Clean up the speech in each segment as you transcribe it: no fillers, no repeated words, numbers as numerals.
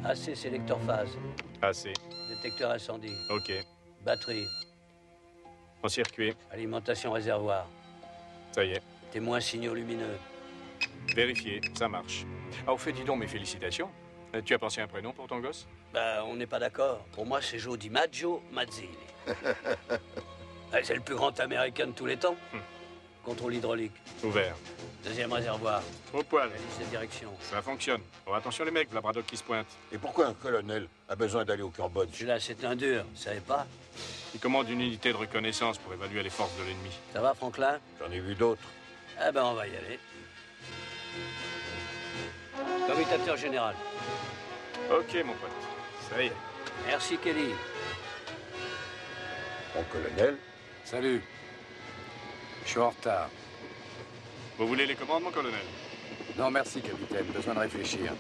AC sélecteur phase. AC. Détecteur incendie. OK. Batterie. En circuit. Alimentation réservoir. Ça y est. Témoin signaux lumineux. Vérifié, ça marche. Ah, au fait, dis donc, mes félicitations. Tu as pensé à un prénom pour ton gosse? Bah, on n'est pas d'accord. Pour moi, c'est Joe DiMaggio Mazzini. C'est le plus grand américain de tous les temps. Contrôle hydraulique. Ouvert. Deuxième réservoir. Au poil. La liste de direction. Ça fonctionne. Oh, attention les mecs, le Labrador qui se pointe. Et pourquoi un colonel a besoin d'aller au Cambodge? Celui-là, c'est un dur, vous savez pas? Il commande une unité de reconnaissance pour évaluer les forces de l'ennemi. Ça va, Franklin? J'en ai vu d'autres. Ah ben, on va y aller. Commutateur général. Ok, mon pote. Ça y est. Merci, Kelly. Mon colonel? Salut. Je suis en retard. Vous voulez les commandes, mon colonel? Non, merci, capitaine. Besoin de réfléchir.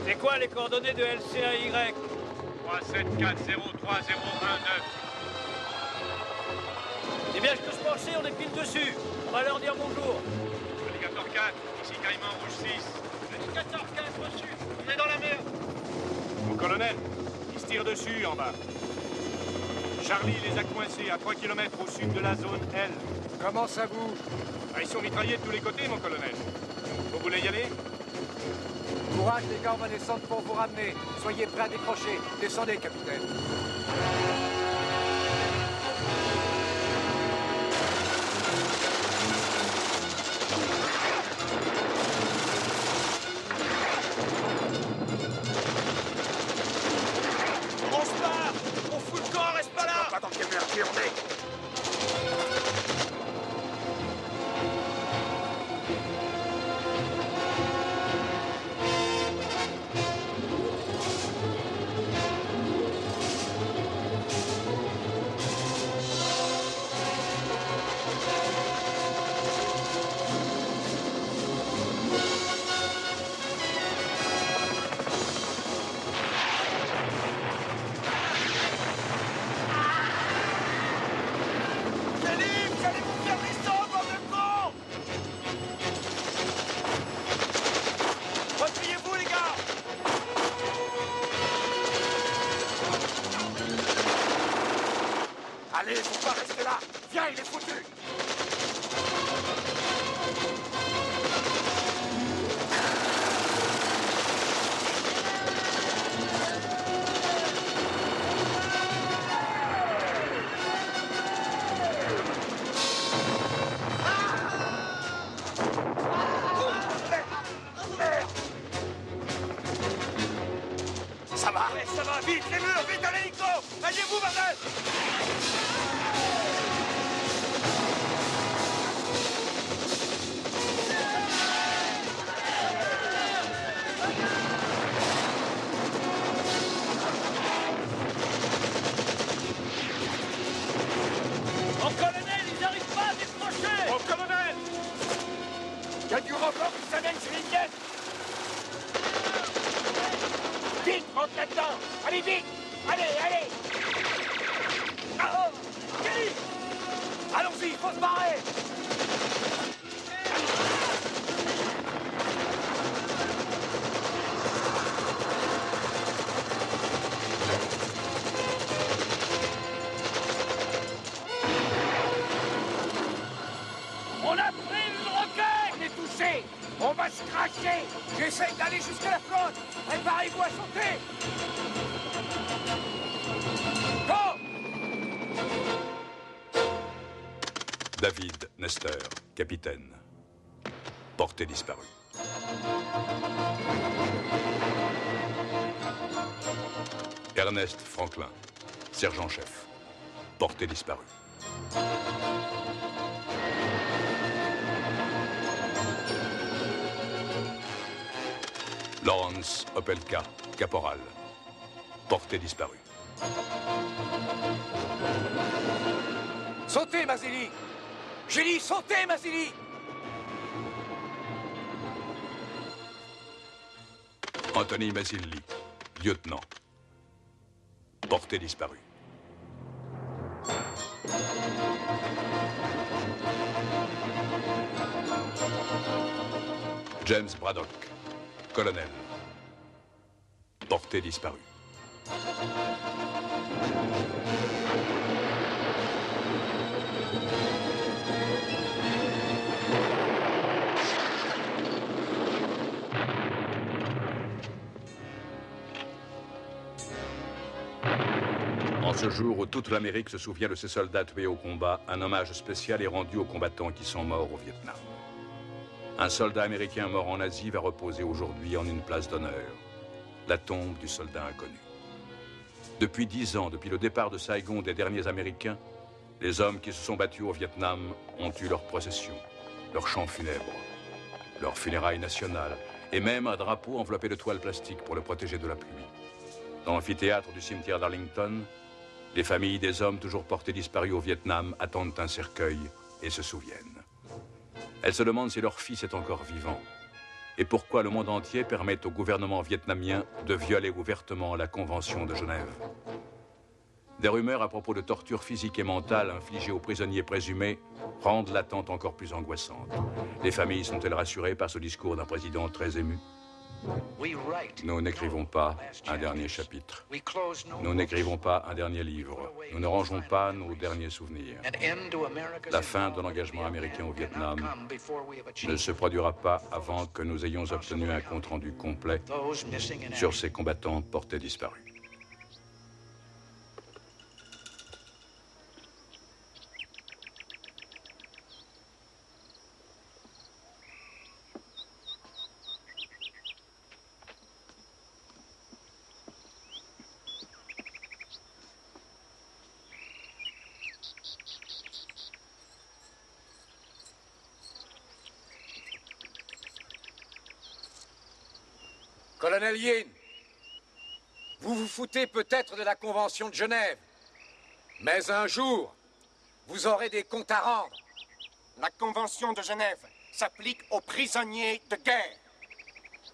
C'est quoi les coordonnées de LCAY? 37403019. C'est bien ce que je pensais, on est pile dessus. On va leur dire bonjour. Alligator 4, ici Caïman Rouge 6. Alligator 4 reçu, on est dans la merde. Mon colonel, ils se tirent dessus en bas. Charlie les a coincés à 3 km au sud de la zone L. Comment ça bouge? Ah, ils sont mitraillés de tous les côtés, mon colonel. Vous voulez y aller? Courage, les gars, on va descendre pour vous ramener. Soyez prêts à décrocher. Descendez, capitaine. On se barre. On fout le camp, reste pas là. Pas dans quelle merdier on est. Allez, faut pas rester là. Viens, il est foutu. Ça va? Ouais, ça va, vite, les murs, vite à l'hélico. Alliez-vous, bordel. Mon colonel, ils n'arrivent pas à décrocher. Mon colonel! Il y a du rebord qui s'amène sur les ligne. Vite, rentre là-dedans. Allez, vite. Allez, allez. Ah, oh, Kelly. Allons-y, faut se barrer. On a pris une roquette. On est touché. On va se cracher. J'essaye d'aller jusqu'à la flotte. Préparez-vous à sauter. Go. David Nestor, capitaine. Portée disparue. Ernest Franklin, sergent-chef. Portée disparue. Lawrence Opelka, caporal. Portée disparue. Sautez, Mazzilli! J'ai dit sautez, Mazzilli! Anthony Mazzilli, lieutenant. Portée disparue. James Braddock, colonel. Portée disparue. En ce jour où toute l'Amérique se souvient de ses soldats tués au combat, un hommage spécial est rendu aux combattants qui sont morts au Vietnam. Un soldat américain mort en Asie va reposer aujourd'hui en une place d'honneur, la tombe du soldat inconnu. Depuis 10 ans, depuis le départ de Saigon des derniers Américains, les hommes qui se sont battus au Vietnam ont eu leur procession, leur chant funèbre, leur funérailles nationales, et même un drapeau enveloppé de toile plastique pour le protéger de la pluie. Dans l'amphithéâtre du cimetière d'Arlington, les familles des hommes toujours portés disparus au Vietnam attendent un cercueil et se souviennent. Elles se demandent si leur fils est encore vivant et pourquoi le monde entier permet au gouvernement vietnamien de violer ouvertement la Convention de Genève. Des rumeurs à propos de tortures physiques et mentales infligées aux prisonniers présumés rendent l'attente encore plus angoissante. Les familles sont-elles rassurées par ce discours d'un président très ému? Nous n'écrivons pas un dernier chapitre. Nous n'écrivons pas un dernier livre. Nous ne rangeons pas nos derniers souvenirs. La fin de l'engagement américain au Vietnam ne se produira pas avant que nous ayons obtenu un compte-rendu complet sur ces combattants portés disparus. Colonel Yin, vous vous foutez peut-être de la Convention de Genève, mais un jour, vous aurez des comptes à rendre. La Convention de Genève s'applique aux prisonniers de guerre.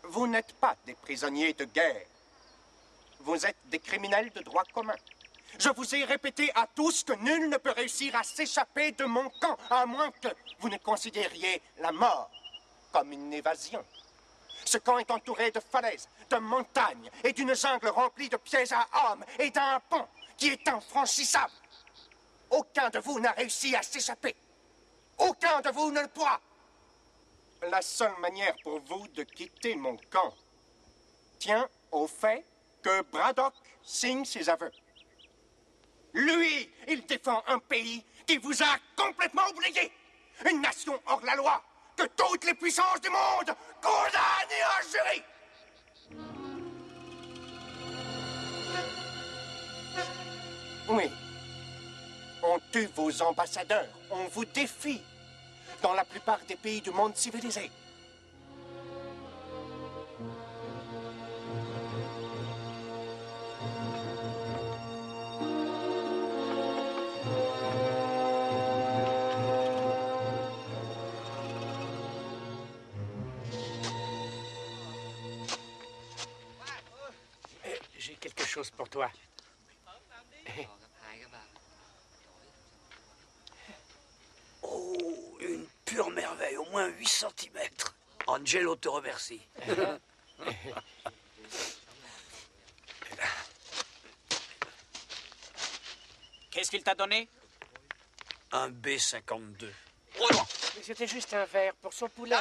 Vous n'êtes pas des prisonniers de guerre. Vous êtes des criminels de droit commun. Je vous ai répété à tous que nul ne peut réussir à s'échapper de mon camp, à moins que vous ne considériez la mort comme une évasion. Ce camp est entouré de falaises, de montagnes et d'une jungle remplie de pièges à hommes et d'un pont qui est infranchissable. Aucun de vous n'a réussi à s'échapper. Aucun de vous ne le pourra. La seule manière pour vous de quitter mon camp tient au fait que Braddock signe ses aveux. Lui, il défend un pays qui vous a complètement oublié. Une nation hors la loi que toutes les puissances du monde condamnent et injurient. Oui. On tue vos ambassadeurs, on vous défie dans la plupart des pays du monde civilisé. J'ai quelque chose pour toi. Oh, une pure merveille, au moins 8 cm. Angelo te remercie. Qu'est-ce qu'il t'a donné? Un B-52. Mais c'était juste un verre pour son poulet.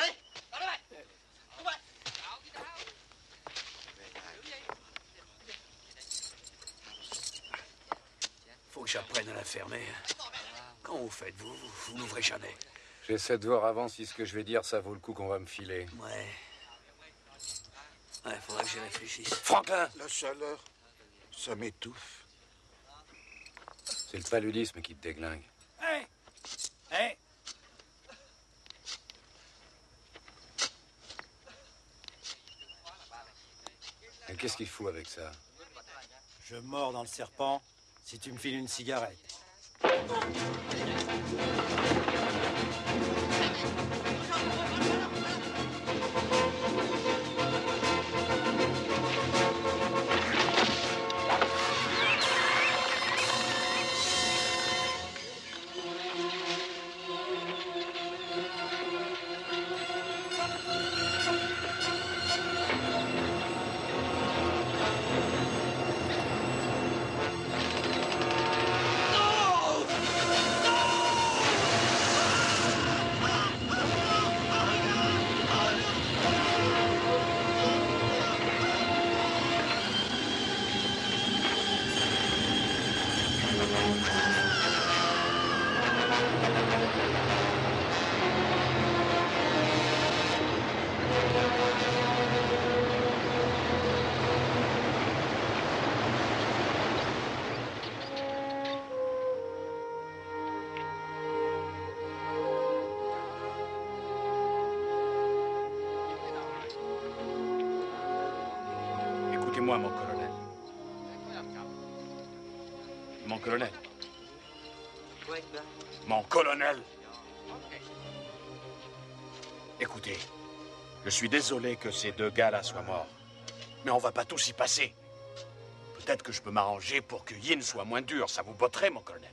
Faut que j'apprenne à la fermer. Quand vous faites, vous n'ouvrez jamais. J'essaie de voir avant si ce que je vais dire, ça vaut le coup qu'on va me filer. Ouais. Ouais, faudrait que j'y réfléchisse. Franklin! La chaleur, ça m'étouffe. C'est le paludisme qui te déglingue. Hé! Hé! Et qu'est-ce qu'il fout avec ça? Je mords dans le serpent si tu me files une cigarette. Écoutez-moi, mon colonel. Mon colonel. Mon colonel. Écoutez, je suis désolé que ces deux gars-là soient morts. Mais on va pas tous y passer. Peut-être que je peux m'arranger pour que Yin soit moins dur. Ça vous botterait, mon colonel.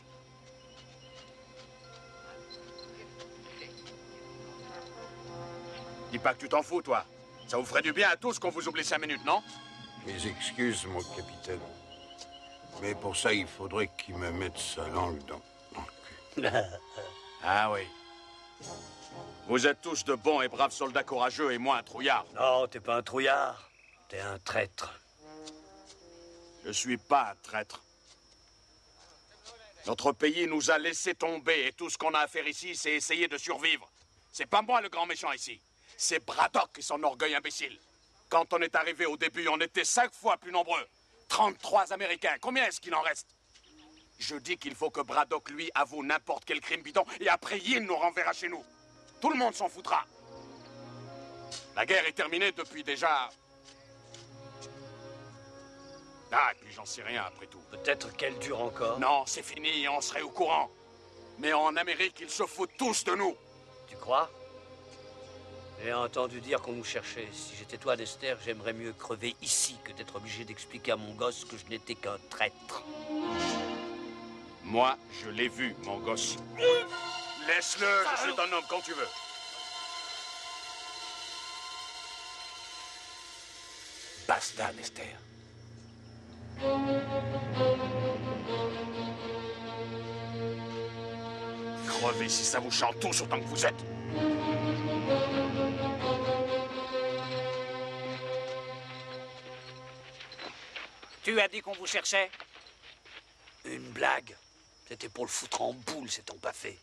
Dis pas que tu t'en fous, toi. Ça vous ferait du bien à tous qu'on vous oublie 5 minutes, non? Mes excuses, mon capitaine. Mais pour ça, il faudrait qu'il me mette sa langue dans le cul. Ah oui. Vous êtes tous de bons et braves soldats courageux et moi un trouillard. Non, t'es pas un trouillard. T'es un traître. Je suis pas un traître. Notre pays nous a laissé tomber et tout ce qu'on a à faire ici, c'est essayer de survivre. C'est pas moi le grand méchant ici. C'est Braddock et son orgueil imbécile. Quand on est arrivé au début, on était 5 fois plus nombreux. 33 Américains. Combien est-ce qu'il en reste? Je dis qu'il faut que Braddock, lui, avoue n'importe quel crime bidon et après Yin nous renverra chez nous. Tout le monde s'en foutra. La guerre est terminée depuis déjà... Ah, et puis j'en sais rien après tout. Peut-être qu'elle dure encore. Non, c'est fini, on serait au courant. Mais en Amérique, ils se foutent tous de nous. Tu crois? J'ai entendu dire qu'on nous cherchait. Si j'étais toi, Lester, j'aimerais mieux crever ici que d'être obligé d'expliquer à mon gosse que je n'étais qu'un traître. Moi, je l'ai vu, mon gosse. Laisse-le, je suis ton homme quand tu veux. Basta, Lester. Crevez si ça vous chante tous autant que vous êtes. Tu as dit qu'on vous cherchait? Une blague. C'était pour le foutre en boule, cet empaffé.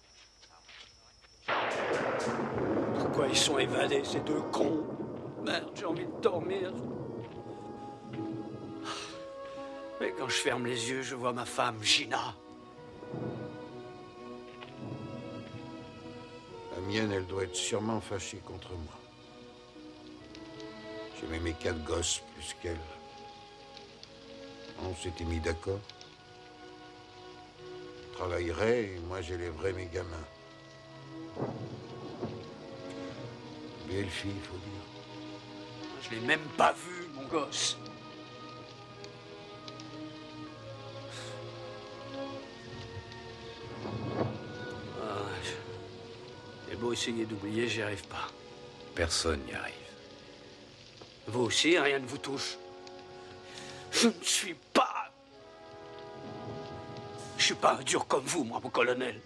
Pourquoi ils sont évadés, ces deux cons? Merde, j'ai envie de dormir. Mais quand je ferme les yeux, je vois ma femme, Gina. La mienne, elle doit être sûrement fâchée contre moi. J'aimais mes 4 gosses plus qu'elle. On s'était mis d'accord. Je travaillerais et moi j'élèverais mes gamins. Belle fille, il faut dire. Je l'ai même pas vu, mon gosse. J'ai beau essayer d'oublier, j'y arrive pas. Personne n'y arrive. Vous aussi, rien ne vous touche. Je ne suis pas... Je suis pas un dur comme vous, moi, mon colonel.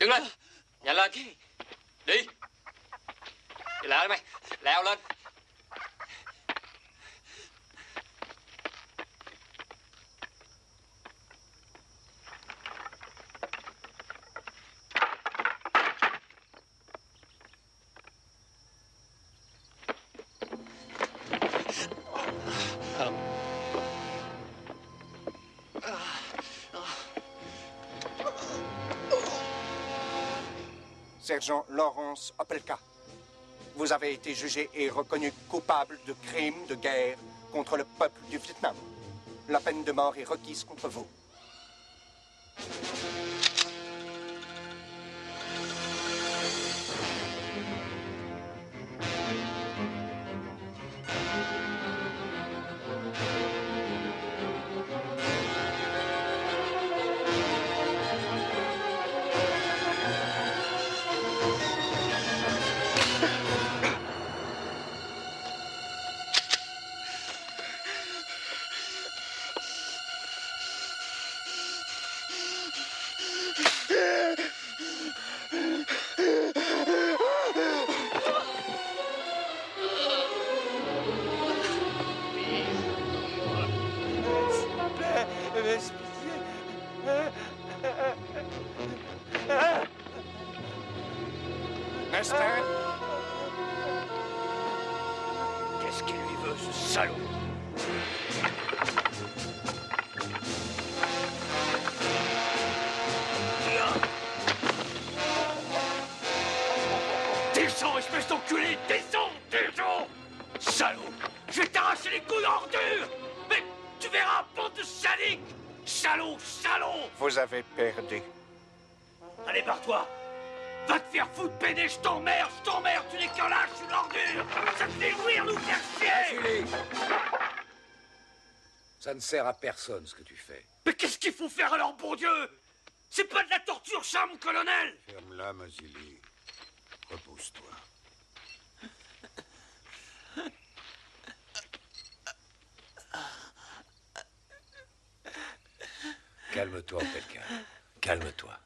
Đứng lên. Nhanh lên. Đi. Đi lại mày. Leo lên. Sergent Lawrence Opelka, vous avez été jugé et reconnu coupable de crimes de guerre contre le peuple du Vietnam. La peine de mort est requise contre vous. Esther? Qu'est-ce qu'il lui veut, ce salaud? Descends, espèce d'enculé! Descends! Descends! Salaud! Je vais t'arracher les couilles en ordure! Mais tu verras, bande de sadiques! Salaud! Salaud! Vous avez perdu. Allez, barre-toi! Va te faire foutre, Béné, je t'emmerde, tu n'es qu'un lâche, une ordure! Ça te fait jouir, nous faire chier! Julie, ça ne sert à personne ce que tu fais. Mais qu'est-ce qu'il faut faire alors, bon Dieu? C'est pas de la torture, ça, mon colonel! Ferme-la, Mazili. Repose-toi. Calme-toi, Opelka. Calme-toi.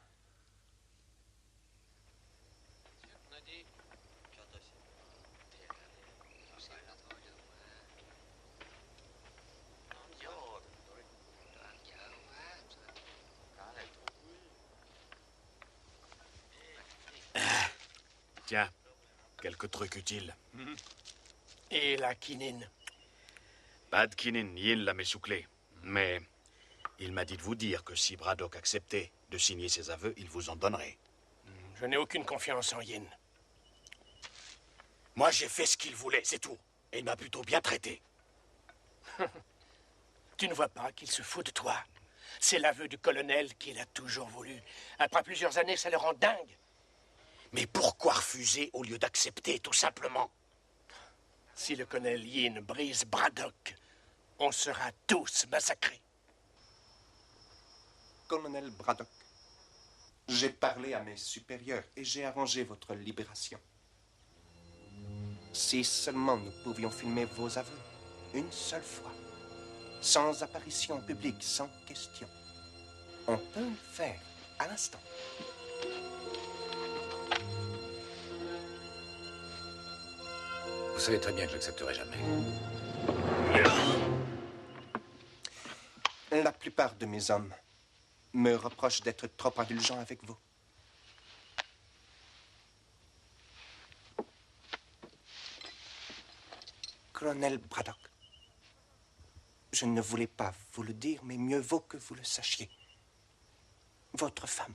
Tiens, quelques trucs utiles. Et la quinine? Pas de quinine, Yin l'a messouclé. Mais il m'a dit de vous dire que si Braddock acceptait de signer ses aveux, il vous en donnerait. Je n'ai aucune confiance en Yin. Moi, j'ai fait ce qu'il voulait, c'est tout. Et il m'a plutôt bien traité. Tu ne vois pas qu'il se fout de toi? C'est l'aveu du colonel qu'il a toujours voulu. Après plusieurs années, ça le rend dingue. Mais pourquoi refuser au lieu d'accepter, tout simplement? Si le colonel Yin brise Braddock, on sera tous massacrés. Colonel Braddock, j'ai parlé à mes supérieurs et j'ai arrangé votre libération. Si seulement nous pouvions filmer vos aveux, une seule fois, sans apparition publique, sans question. On peut le faire à l'instant. Vous savez très bien que je n'accepterai jamais. La plupart de mes hommes me reprochent d'être trop indulgent avec vous. Colonel Braddock, je ne voulais pas vous le dire, mais mieux vaut que vous le sachiez. Votre femme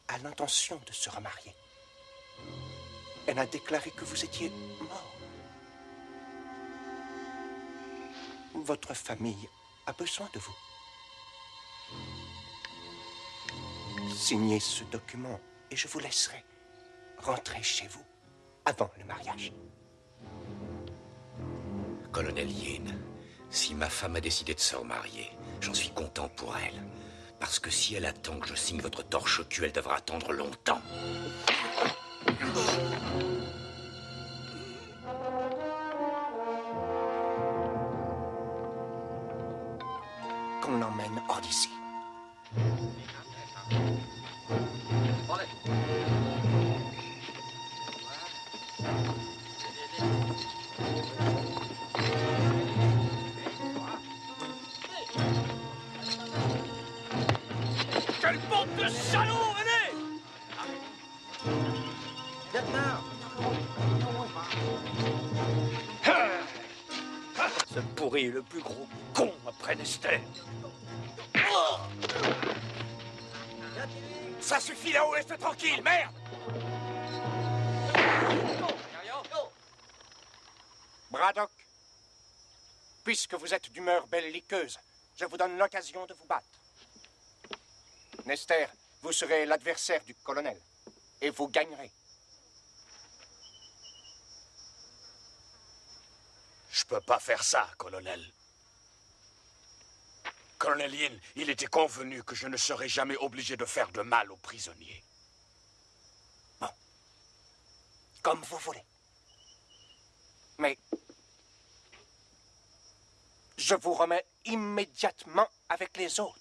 a l'intention de se remarier. Elle a déclaré que vous étiez mort. Votre famille a besoin de vous. Signez ce document et je vous laisserai rentrer chez vous avant le mariage. Colonel Yin, si ma femme a décidé de se remarier, j'en suis content pour elle. Parce que si elle attend que je signe votre torche au cul, elle devra attendre longtemps. Qu'on l'emmène hors d'ici. de salaud, venez! Ce pourri est le plus gros con après Nester. Ça suffit là-haut, laisse-le tranquille, merde! Braddock, puisque vous êtes d'humeur belliqueuse, je vous donne l'occasion de vous battre. Nester, vous serez l'adversaire du colonel, et vous gagnerez. Je peux pas faire ça, colonel. Colonel Yin, il était convenu que je ne serais jamais obligé de faire de mal aux prisonniers. Bon. Comme vous voulez. Mais je vous remets immédiatement avec les autres.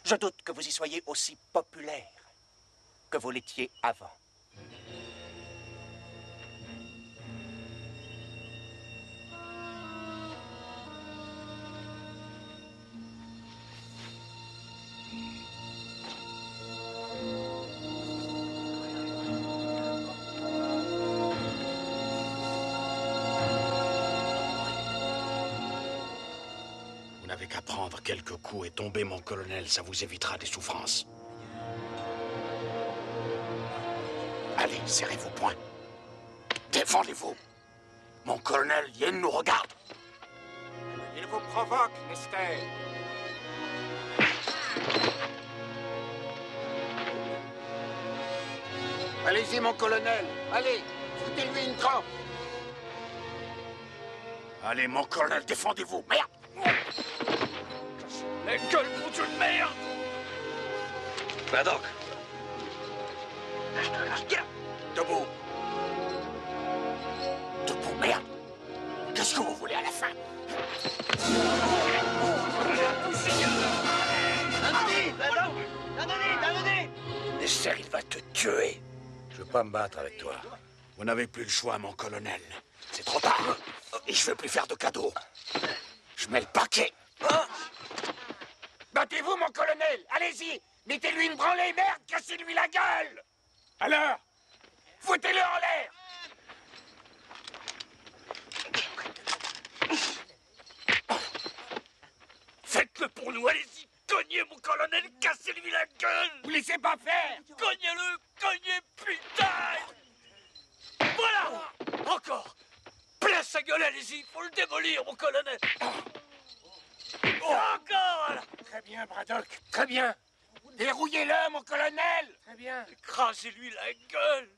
Je doute que vous y soyez aussi populaire que vous l'étiez avant. Vous n'avez qu'à prendre quelques coups et tomber, mon colonel, ça vous évitera des souffrances. Allez, serrez vos poings. Défendez-vous. Mon colonel Yin nous regarde. Il vous provoque, Nester. Allez-y, mon colonel. Allez, foutez-lui une trempe. Allez, mon colonel, défendez-vous. Merde! Les gueules, mon Dieu de merde! Braddock. Debout. Debout, merde. Qu'est-ce que vous voulez à la fin? Nester, il va te tuer. Je veux pas me battre avec toi. Vous n'avez plus le choix, mon colonel. C'est trop tard. Et je veux plus faire de cadeaux. Je mets le paquet. Battez-vous, mon colonel. Allez-y. Mettez-lui une branlée, merde. Cassez-lui la gueule. Alors, Foutez-le en l'air. Faites-le pour nous, allez-y! Cognez, mon colonel, cassez-lui la gueule! Vous laissez pas faire. Cognez-le! Cognez, putain! Voilà! Encore! Plein sa gueule, allez-y! Faut le démolir, mon colonel! Encore! Voilà. Très bien, Braddock. Très bien. Dérouillez-le, mon colonel. Très bien. Écrasez-lui la gueule!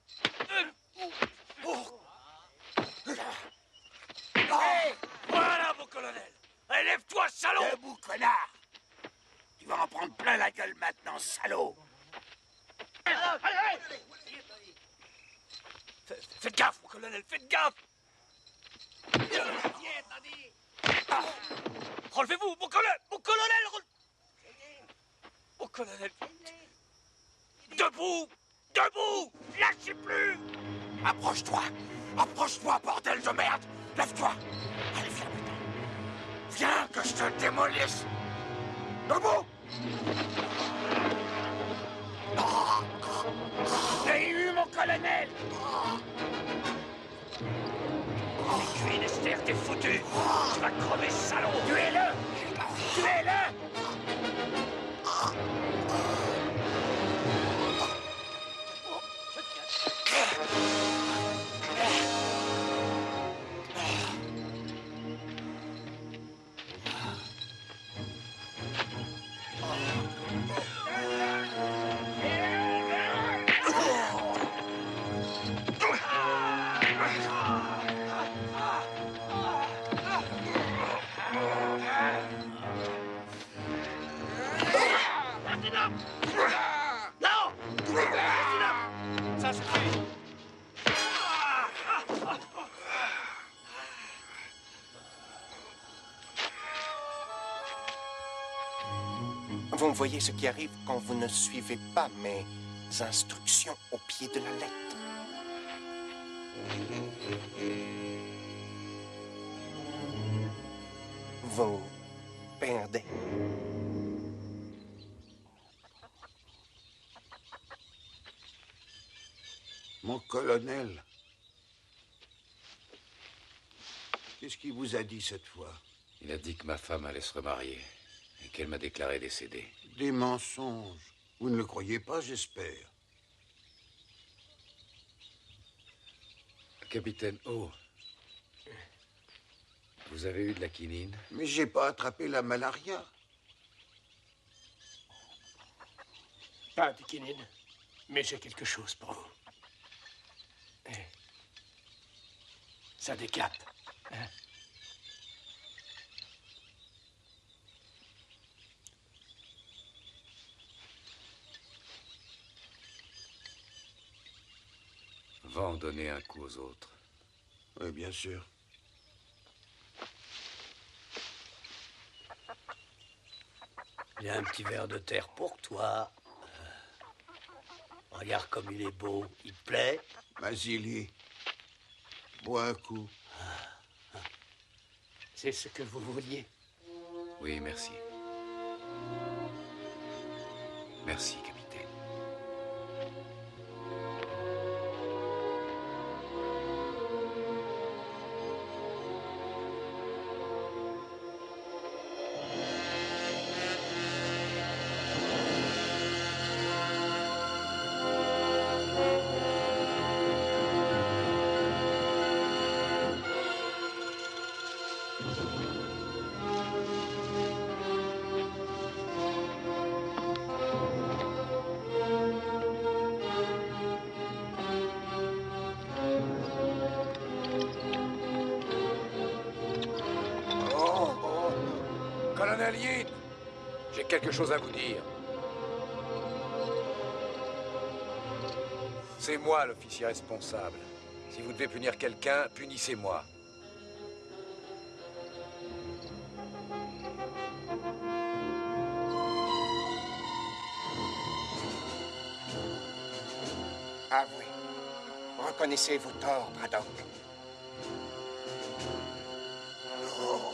Hey, Voilà, mon colonel! Allez, lève-toi, salaud! debout, connard. Tu vas en prendre plein la gueule maintenant, salaud. Faites gaffe, mon colonel, faites gaffe! Relevez-vous, mon colonel! Mon colonel! Mon colonel! Debout! Debout! Lâchez plus! Approche-toi. Approche-toi, bordel de merde. Lève-toi. Allez, viens, putain. Viens, que je te démolisse. Debout. j'ai eu mon colonel. Tuez Nester, t'es foutu! Tu vas crever, salaud! Tuez-le. Tuez-le. Non! Ça suffit! Vous voyez ce qui arrive quand vous ne suivez pas mes instructions au pied de la lettre. Vous perdez. Mon colonel. Qu'est-ce qu'il vous a dit cette fois? Il a dit que ma femme allait se remarier et qu'elle m'a déclaré décédée. Des mensonges. Vous ne le croyez pas, j'espère. Capitaine O, vous avez eu de la quinine? Mais j'ai pas attrapé la malaria. Pas de quinine, mais j'ai quelque chose pour vous. Ça décape. Hein? Va en donner un coup aux autres. Oui, bien sûr. Il y a un petit verre de terre pour toi. Regarde comme il est beau. Il te plaît? Vasily, bois un coup. C'est ce que vous vouliez. Oui, merci. Merci, capitaine. Colonel Yin, j'ai quelque chose à vous dire. C'est moi l'officier responsable. Si vous devez punir quelqu'un, punissez-moi. Avouez. Reconnaissez vos torts, Braddock. Oh.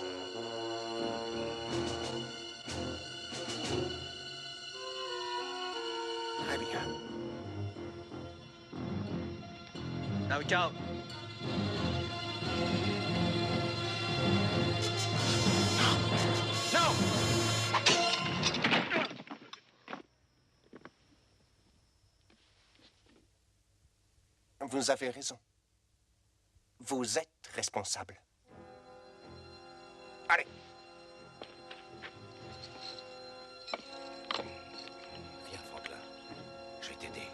Très bien. Now we go. No! Vous avez raison. Vous êtes responsable. Allez. Viens, Franklin. Je vais t'aider.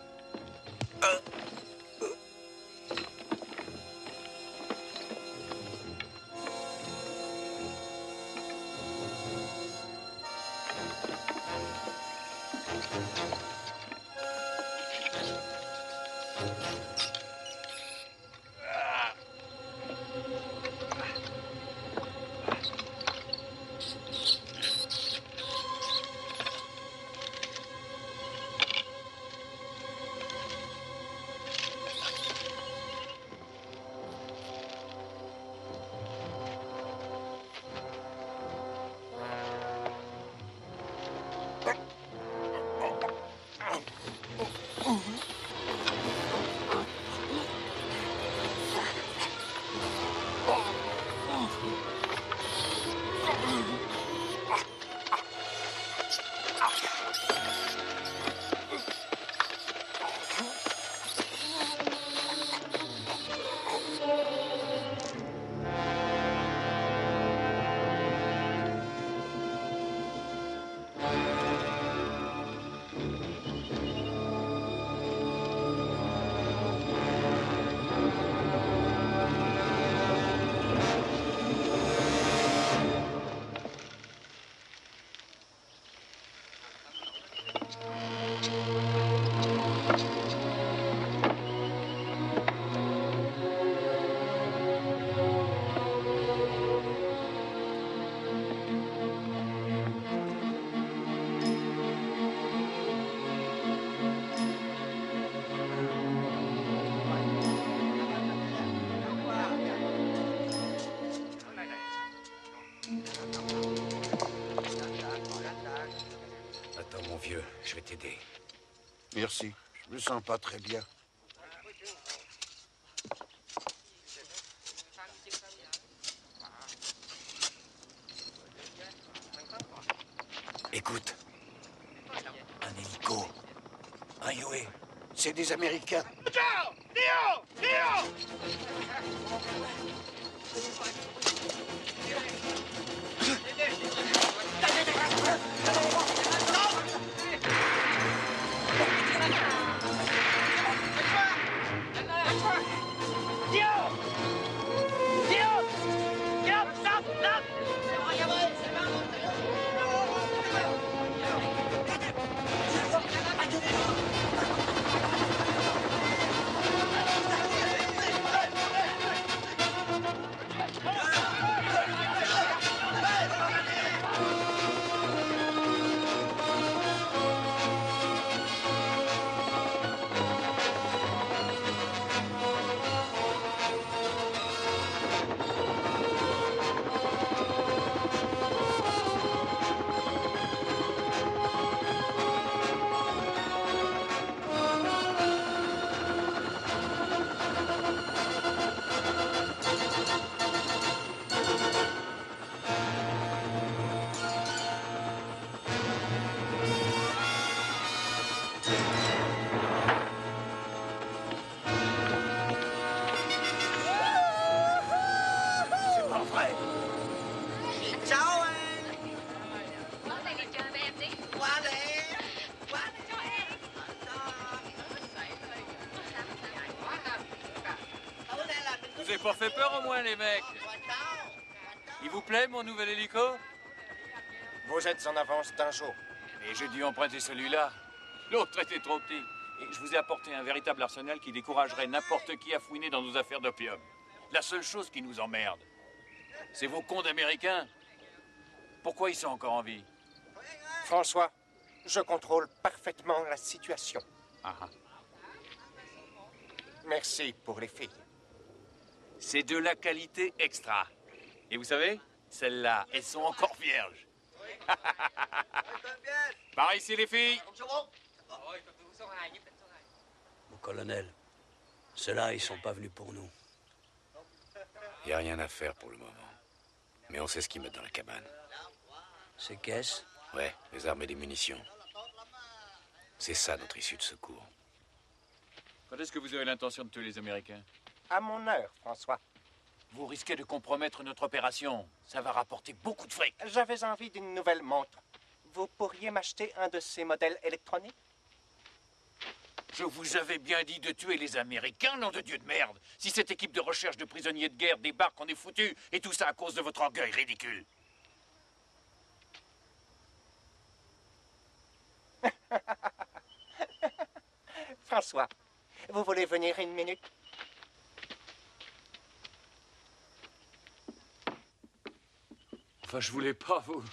Attends, mon vieux, je vais t'aider. Merci. Je me sens pas très bien. Écoute. Un hélico. Un Yoé. C'est des Américains. Ciao! Dio! Dio! Vous avez pas fait peur au moins, les mecs? Il vous plaît, mon nouvel hélico? Vous êtes en avance d'un jour. Mais j'ai dû emprunter celui-là. L'autre était trop petit. Et je vous ai apporté un véritable arsenal qui découragerait n'importe qui à fouiner dans nos affaires d'opium. La seule chose qui nous emmerde, c'est vos cons d'Américains. Pourquoi ils sont encore en vie? François, je contrôle parfaitement la situation. Ah ah. Merci pour les filles. C'est de la qualité extra. Et vous savez, celles-là, elles sont encore vierges. Par ici, les filles. Mon colonel, ceux-là, ils sont pas venus pour nous. Il n'y a rien à faire pour le moment. Mais on sait ce qu'ils mettent dans la cabane. Ces caisses? Ouais, les armes et les munitions. C'est ça notre issue de secours. Quand est-ce que vous avez l'intention de tuer les Américains? À mon heure, François. Vous risquez de compromettre notre opération. Ça va rapporter beaucoup de fric. J'avais envie d'une nouvelle montre. Vous pourriez m'acheter un de ces modèles électroniques? Je vous avais bien dit de tuer les Américains, nom de Dieu de merde. Si cette équipe de recherche de prisonniers de guerre débarque, on est foutu. Et tout ça à cause de votre orgueil ridicule. François, vous voulez venir une minute? Enfin, je voulais pas, vous.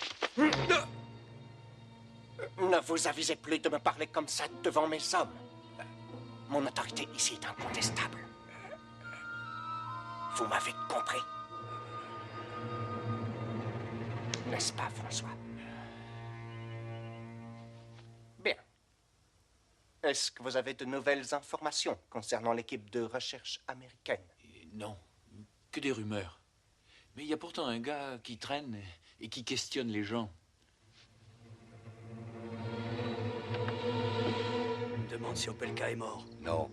Ne vous avisez plus de me parler comme ça devant mes hommes. Mon autorité ici est incontestable. Vous m'avez compris? N'est-ce pas, François? Bien. Est-ce que vous avez de nouvelles informations concernant l'équipe de recherche américaine? Non, que des rumeurs. Mais il y a pourtant un gars qui traîne et qui questionne les gens. Je me demande si Opelka est mort. Non.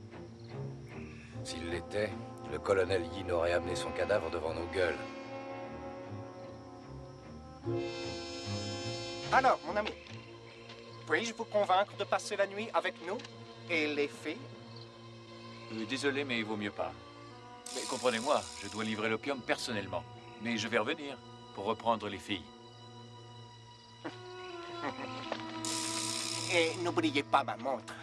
S'il l'était, le colonel Yin aurait amené son cadavre devant nos gueules. Alors, mon ami, puis-je vous convaincre de passer la nuit avec nous et les filles? Désolé, mais il vaut mieux pas. Mais comprenez-moi, je dois livrer l'opium personnellement. Mais je vais revenir pour reprendre les filles. Et n'oubliez pas ma montre.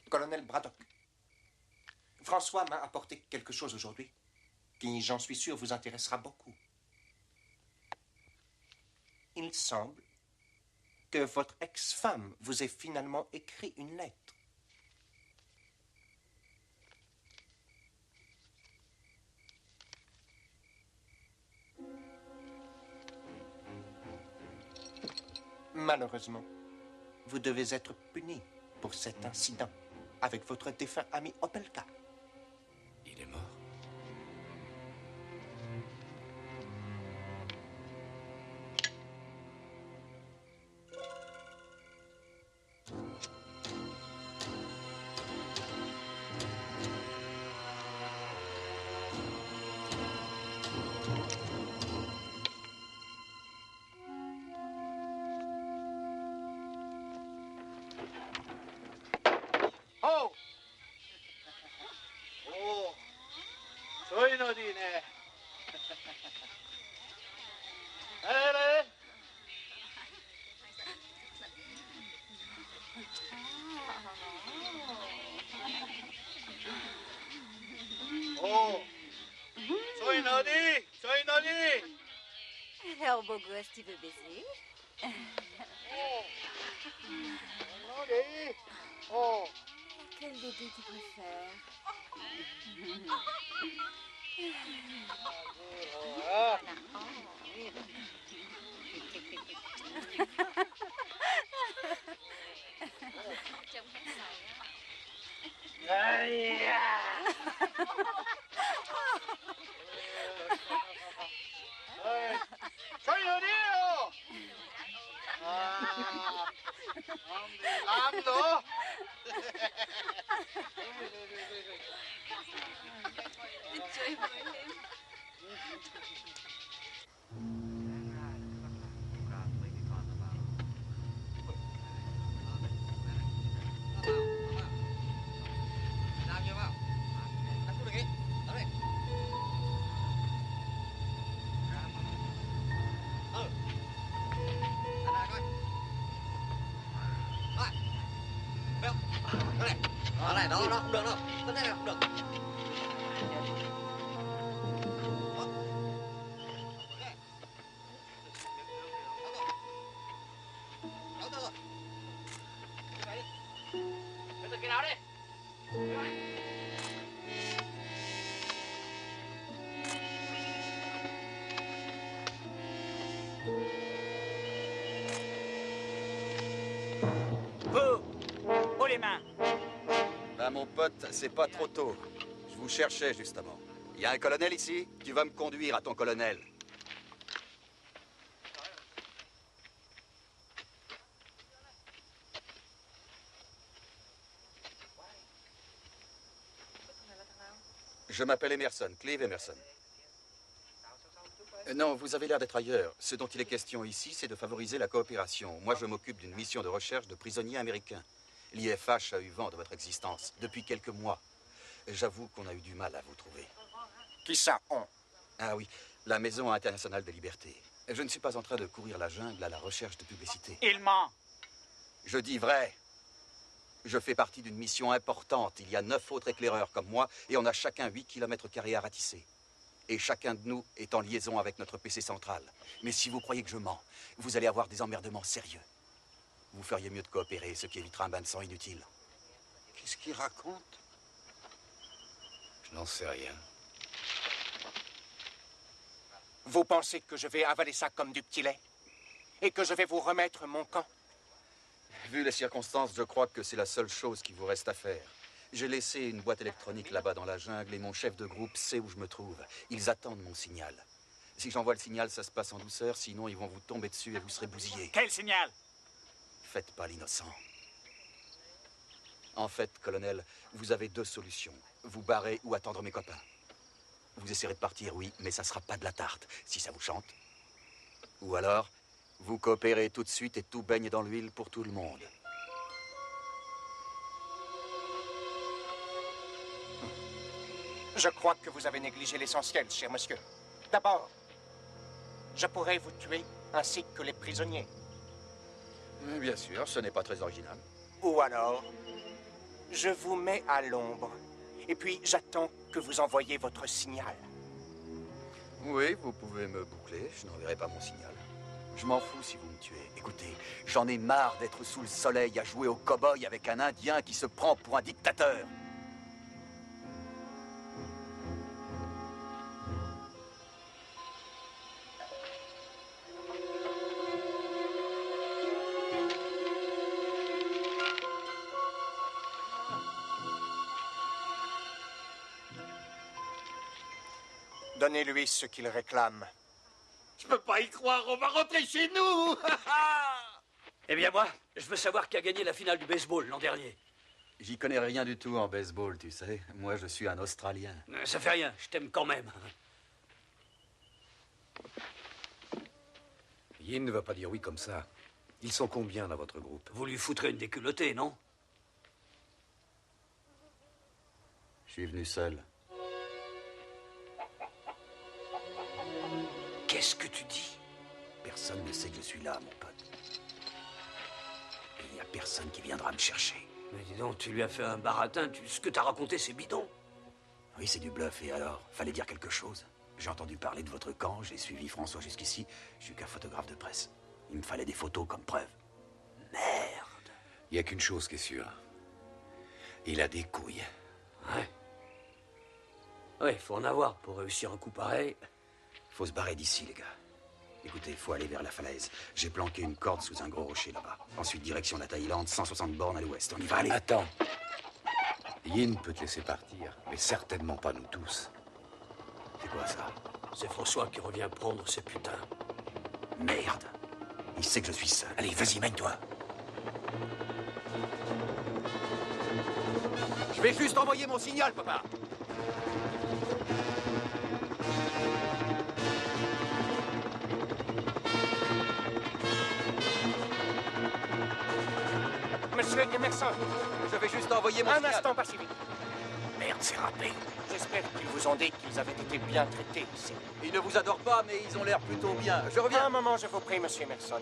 Colonel Braddock, François m'a apporté quelque chose aujourd'hui qui, j'en suis sûr, vous intéressera beaucoup. Il semble que votre ex-femme vous ait finalement écrit une lettre. Malheureusement, vous devez être puni pour cet incident avec votre défunt ami Opelka. Il est mort. Oh! Oh! Soy Nodine. Allez! Oh! Soy Nodi! Soy Nodi! Alors, beau gosse, tu veux baiser? Oh! Nodi! Oh! Quel bébé tu préfères? Ah! Aïe! Soy Nodino! Ah! Ando! Đó này, đó, không được đâu. Cái này là không được. Cái nào đi? Vous, haut les mains. Ben, mon pote, c'est pas trop tôt. Je vous cherchais, justement. Il y a un colonel ici? Tu vas me conduire à ton colonel. Je m'appelle Emerson, Clive Emerson. Non, vous avez l'air d'être ailleurs. Ce dont il est question ici, c'est de favoriser la coopération. Moi, je m'occupe d'une mission de recherche de prisonniers américains. L'IFH a eu vent de votre existence depuis quelques mois. J'avoue qu'on a eu du mal à vous trouver. Qui ça, on? Ah oui, la Maison internationale des libertés. Je ne suis pas en train de courir la jungle à la recherche de publicité. Il ment. Je dis vrai. Je fais partie d'une mission importante. Il y a 9 autres éclaireurs comme moi et on a chacun 8 km² à ratisser. Et chacun de nous est en liaison avec notre PC central. Mais si vous croyez que je mens, vous allez avoir des emmerdements sérieux. Vous feriez mieux de coopérer, ce qui évitera un bain de sang inutile. Qu'est-ce qu'il raconte? Je n'en sais rien. Vous pensez que je vais avaler ça comme du petit lait? Et que je vais vous remettre mon camp? Vu les circonstances, je crois que c'est la seule chose qui vous reste à faire. J'ai laissé une boîte électronique là-bas dans la jungle et mon chef de groupe sait où je me trouve. Ils attendent mon signal. Si j'envoie le signal, ça se passe en douceur, sinon ils vont vous tomber dessus et vous serez bousillé. Quel signal? Faites pas l'innocent. En fait, colonel, vous avez 2 solutions. Vous barrer ou attendre mes copains. Vous essaierez de partir, oui, mais ça sera pas de la tarte, si ça vous chante. Ou alors, vous coopérez tout de suite et tout baigne dans l'huile pour tout le monde. Je crois que vous avez négligé l'essentiel, cher monsieur. D'abord, je pourrais vous tuer ainsi que les prisonniers. Bien sûr, ce n'est pas très original. Ou alors, je vous mets à l'ombre. Et puis, j'attends que vous envoyiez votre signal. Oui, vous pouvez me boucler, je n'enverrai pas mon signal. Je m'en fous si vous me tuez. Écoutez, j'en ai marre d'être sous le soleil à jouer au cow-boy avec un Indien qui se prend pour un dictateur. Donnez-lui ce qu'il réclame. Je peux pas y croire, on va rentrer chez nous. Eh bien moi, je veux savoir qui a gagné la finale du baseball l'an dernier. J'y connais rien du tout en baseball, tu sais. Moi, je suis un Australien. Ça fait rien, je t'aime quand même. Yin ne va pas dire oui comme ça. Ils sont combien dans votre groupe? Vous lui foutrez une déculottée, non? Je suis venu seul. Qu'est-ce que tu dis? Personne ne sait que je suis là, mon pote. Et il n'y a personne qui viendra me chercher. Mais dis donc, tu lui as fait un baratin. Ce que t'as raconté, c'est bidon. Oui, c'est du bluff. Et alors? Fallait dire quelque chose. J'ai entendu parler de votre camp, j'ai suivi François jusqu'ici. Je suis qu'un photographe de presse. Il me fallait des photos comme preuve. Merde. Il n'y a qu'une chose qui est sûre. Il a des couilles. Ouais. Ouais, faut en avoir pour réussir un coup pareil. Faut se barrer d'ici, les gars. Écoutez, faut aller vers la falaise. J'ai planqué une corde sous un gros rocher là-bas. Ensuite, direction la Thaïlande, 160 bornes à l'ouest. On y va, aller. Attends. Yin peut te laisser partir, mais certainement pas nous tous. C'est quoi ça? C'est François qui revient prendre ses putains. Merde. Il sait que je suis seul. Allez, vas-y, mène-toi. Je vais juste envoyer mon signal, papa. Monsieur Emerson, je vais juste envoyer mon signal. Un instant, pas si vite. Merde, c'est râpé. J'espère qu'ils vous ont dit qu'ils avaient été bien traités ici. Ils ne vous adorent pas, mais ils ont l'air plutôt bien. Je reviens. Un moment, je vous prie, monsieur Emerson.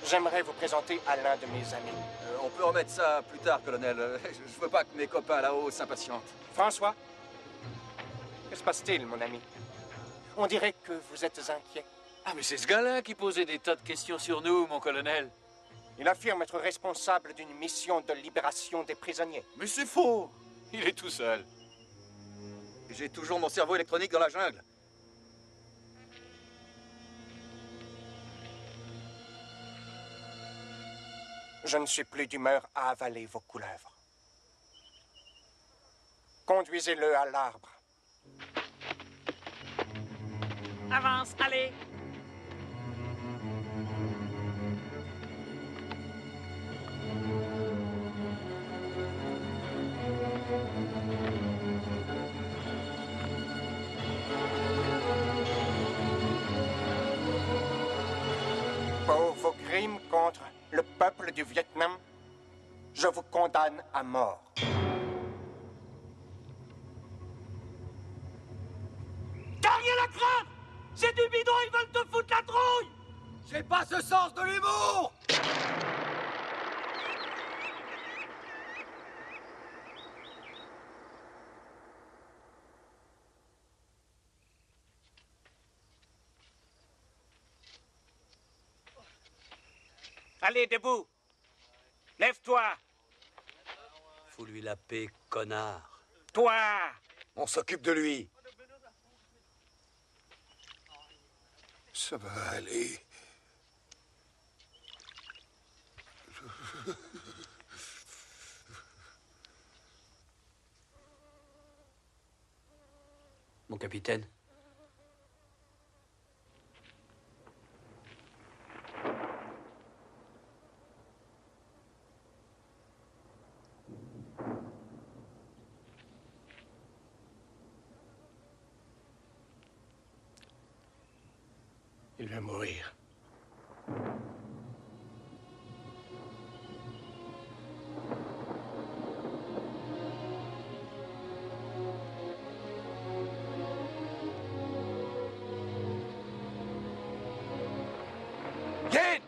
J'aimerais vous présenter à l'un de mes amis. On peut remettre ça plus tard, colonel. Je veux pas que mes copains là-haut s'impatientent. François, que se passe-t-il, mon ami? On dirait que vous êtes inquiet. Ah, mais c'est ce gars-là qui posait des tas de questions sur nous, mon colonel. Il affirme être responsable d'une mission de libération des prisonniers. Mais c'est faux. Il est tout seul. J'ai toujours mon cerveau électronique dans la jungle. Je ne suis plus d'humeur à avaler vos couleuvres. Conduisez-le à l'arbre. Avance, allez. Pour vos crimes contre le peuple du Vietnam, je vous condamne à mort. T'as rien à craindre! C'est du bidon, ils veulent te foutre la trouille! J'ai pas ce sens de l'humour! Allez, debout. Lève-toi. Faut lui la paix, connard. Toi. On s'occupe de lui. Ça va aller. Mon capitaine. Il va mourir. Yin!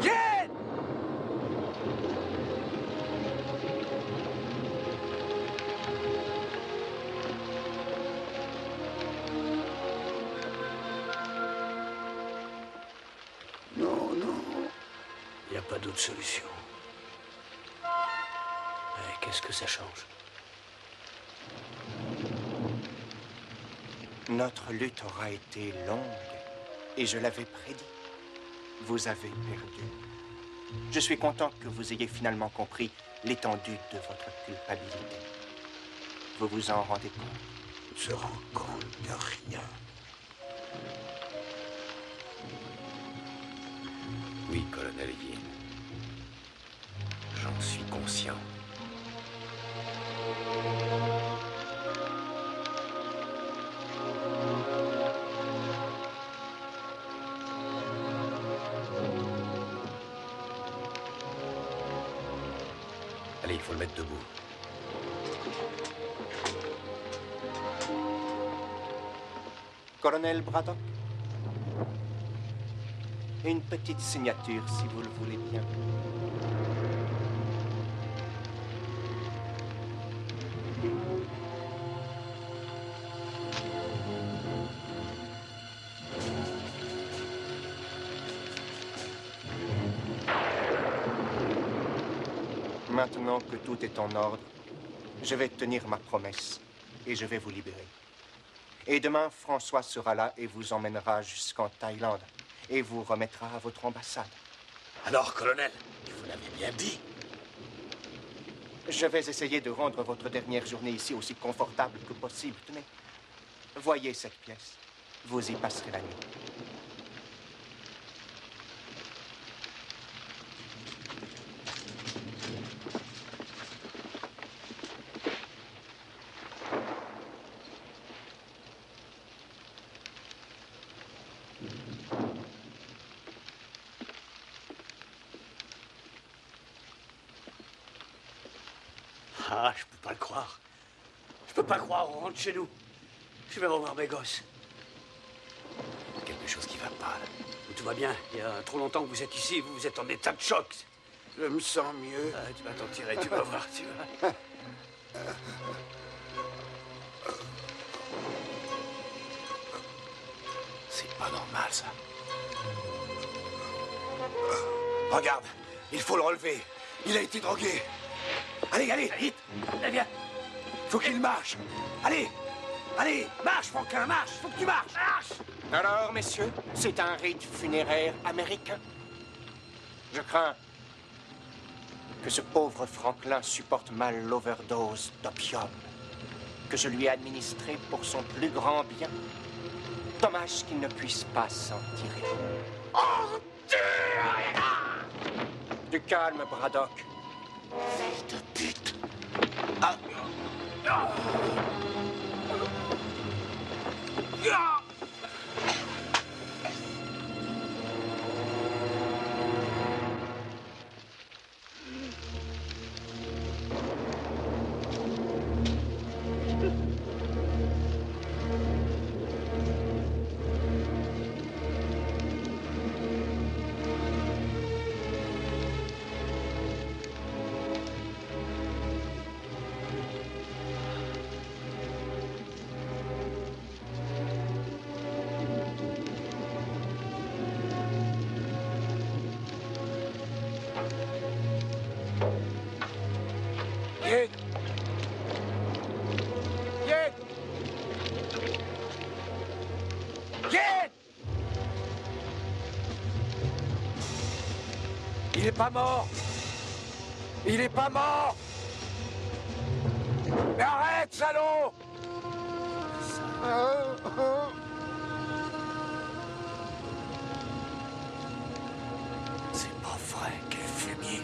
Yin! Non, non. Il n'y a pas d'autre solution. Ouais, qu'est-ce que ça change? Notre lutte aura été longue, et je l'avais prédit. Vous avez perdu. Je suis content que vous ayez finalement compris l'étendue de votre culpabilité. Vous vous en rendez compte? On se rend compte de rien. Oui, colonel Yin. J'en suis conscient. Allez, il faut le mettre debout. Colonel Braddock? Une petite signature, si vous le voulez bien. Maintenant que tout est en ordre, je vais tenir ma promesse et je vais vous libérer. Et demain, François sera là et vous emmènera jusqu'en Thaïlande et vous remettra à votre ambassade. Alors, colonel, vous l'avez bien dit. Je vais essayer de rendre votre dernière journée ici aussi confortable que possible. Tenez, voyez cette pièce. Vous y passerez la nuit. Ah, je peux pas le croire. Je peux pas croire, on rentre chez nous. Je vais revoir mes gosses. Quelque chose qui va pas, là. Tout va bien. Il y a trop longtemps que vous êtes ici, vous êtes en état de choc. Je me sens mieux. Ah, tu vas t'en tirer, tu vas voir, tu vas. C'est pas normal, ça. Regarde, il faut le relever. Il a été drogué. Allez, allez, vite. Allez, viens. Faut qu'il marche. Allez, allez, marche, Franquin, marche. Faut que tu marches, marche. Alors, messieurs, c'est un rite funéraire américain. Je crains que ce pauvre Franklin supporte mal l'overdose d'opium que je lui ai administré pour son plus grand bien. Dommage qu'il ne puisse pas s'en tirer. Oh, Dieu! Du calme, Braddock. Fils de pute. Ah. Ah. Ah. Yin! Yin! Yin! Il est pas mort! Il est pas mort! Mais arrête, salaud! C'est pas vrai, quel fumier.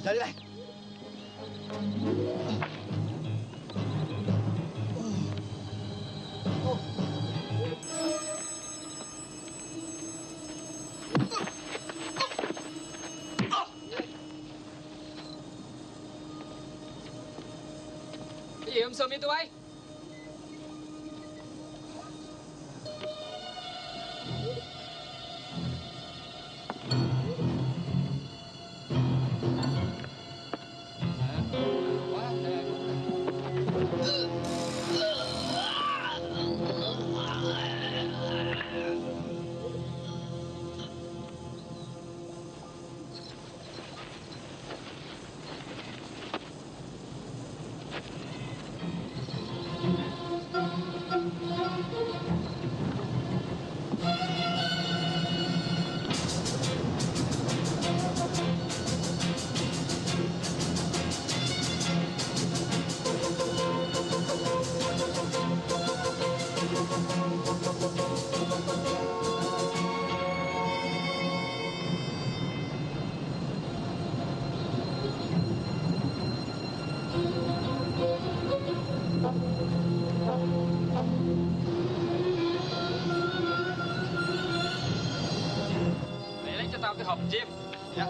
Salut. Cái gì ông Sơm với tụi bay? Mày lấy cho tao cái hộp chim. Dạ.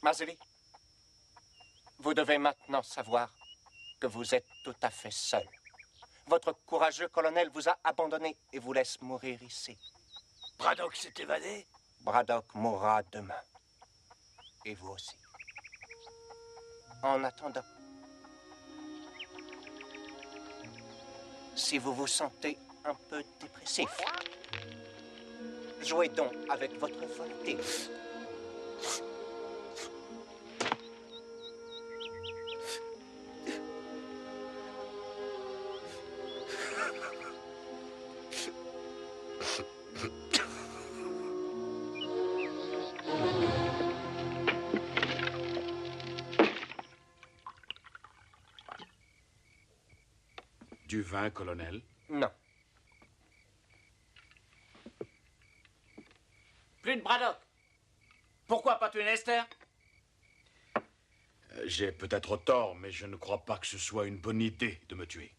Marzilli, vous devez maintenant savoir que vous êtes tout à fait seul. Votre courageux colonel vous a abandonné et vous laisse mourir ici. Braddock s'est évadé? Braddock mourra demain. Et vous aussi. En attendant, si vous vous sentez un peu dépressif, jouez donc avec votre volonté. Du vin, colonel? Non. Plus de Braddock. Pourquoi pas tuer Nester? J'ai peut-être tort, mais je ne crois pas que ce soit une bonne idée de me tuer.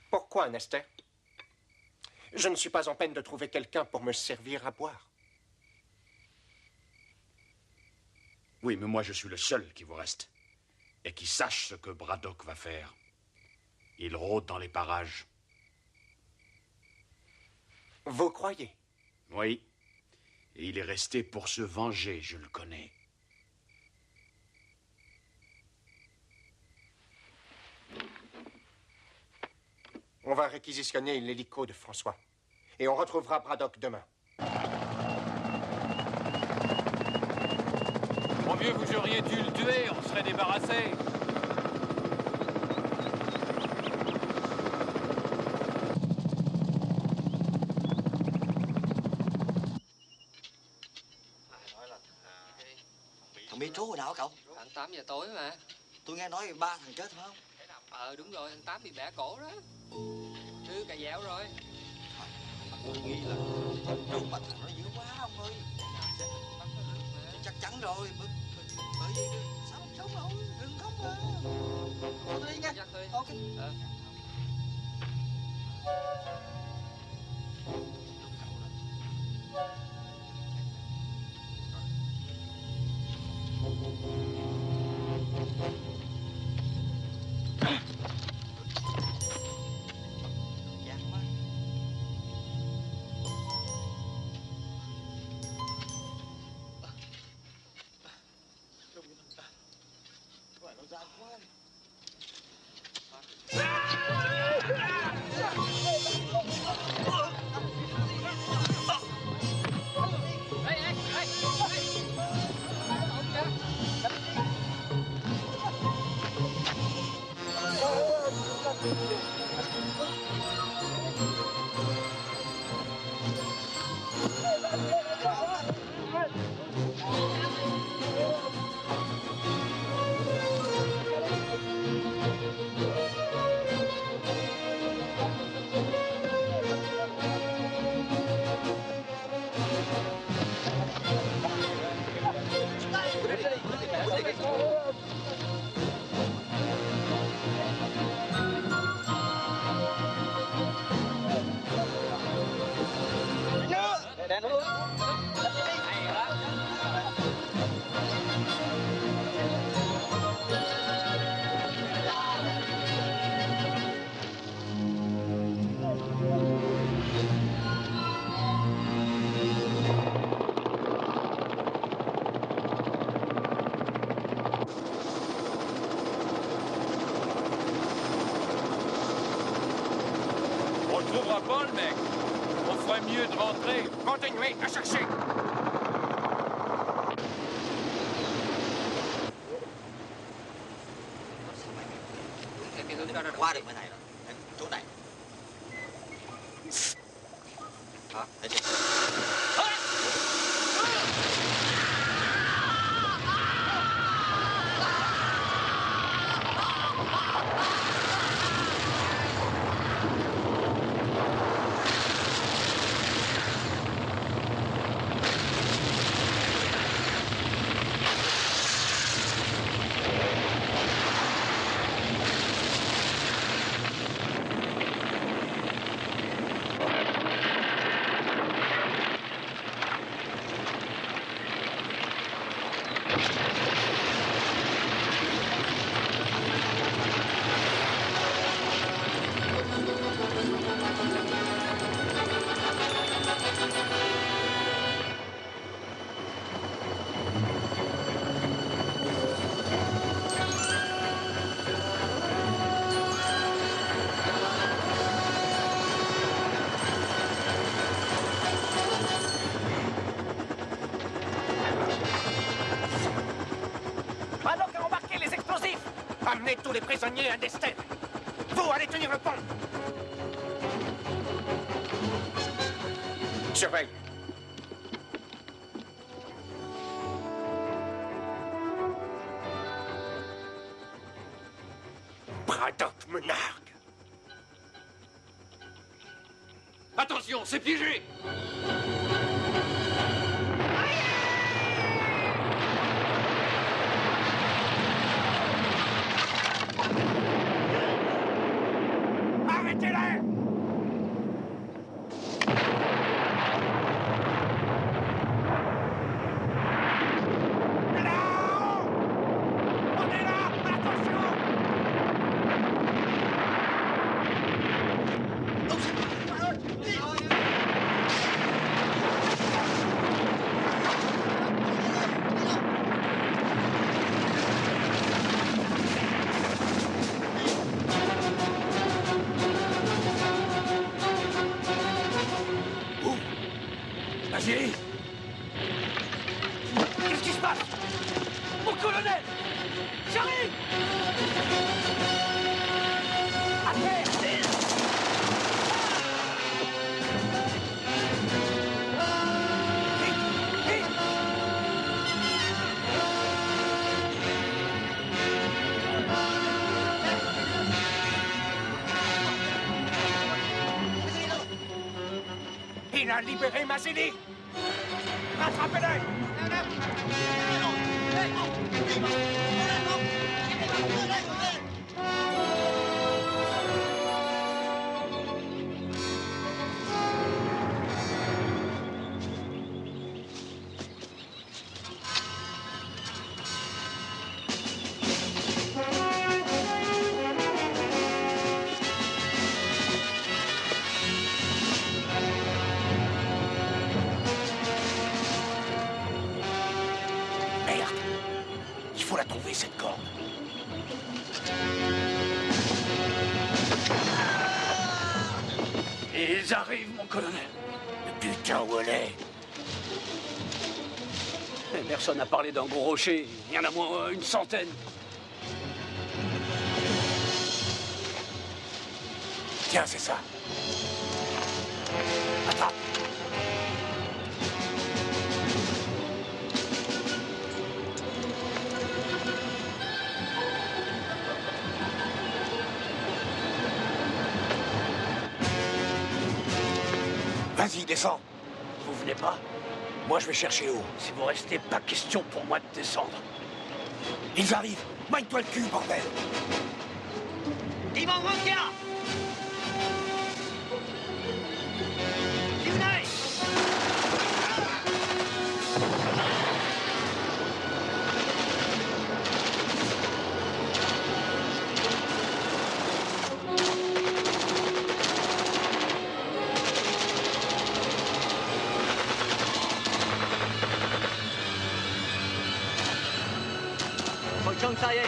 Pourquoi, Nester? Je ne suis pas en peine de trouver quelqu'un pour me servir à boire. Oui, mais moi je suis le seul qui vous reste. Et qui sache ce que Braddock va faire. Il rôde dans les parages. Vous croyez? Oui. Et il est resté pour se venger, je le connais. On va réquisitionner l'hélico de François. Et on retrouvera Braddock demain. Mon vieux, vous auriez dû le tuer, on serait débarrassé. trú hồi nào hả cậu? Khoảng 8 giờ tối mà. Tôi nghe nói 3 thằng chết phải không? Đúng rồi, thằng Tám bị bẻ cổ đó. Thứ cà dẻo rồi. Tôi nghĩ là trú mà thằng nó dữ quá ông ơi. Chắc chắn rồi. Bởi vì sao không sống đâu, đừng khóc mà. Tôi đi nha. Ok. On le trouvera pas, le mec. On ferait mieux de rentrer. Continuez à chercher. Qua được bên này rồi. Chỗ này. Đó, để đi. Braddock a embarqué les explosifs. Amenez tous les prisonniers à Dester. Vous allez tenir le pont. Surveille. Braddock me nargue. Attention, c'est piégé. Arrêtez-les! Vas-y! Qu'est-ce qui se passe? Mon colonel! J'arrive! À terre! Vite! Vite! Il a libéré Mazzini. Rattrapez-le. Merde. Il faut la trouver, cette corde. Ils arrivent, mon colonel. Mais putain, où elle est? Personne n'a parlé d'un gros rocher. Il y en a moins une centaine. Tiens, c'est ça. Attrape. Vas-y, descends. Vous venez pas? Moi, je vais chercher haut. Si vous restez, pas question pour moi de descendre. Ils arrivent. Magne-toi le cul, bordel. Timon Rankia! Timnei! Pociąg staje!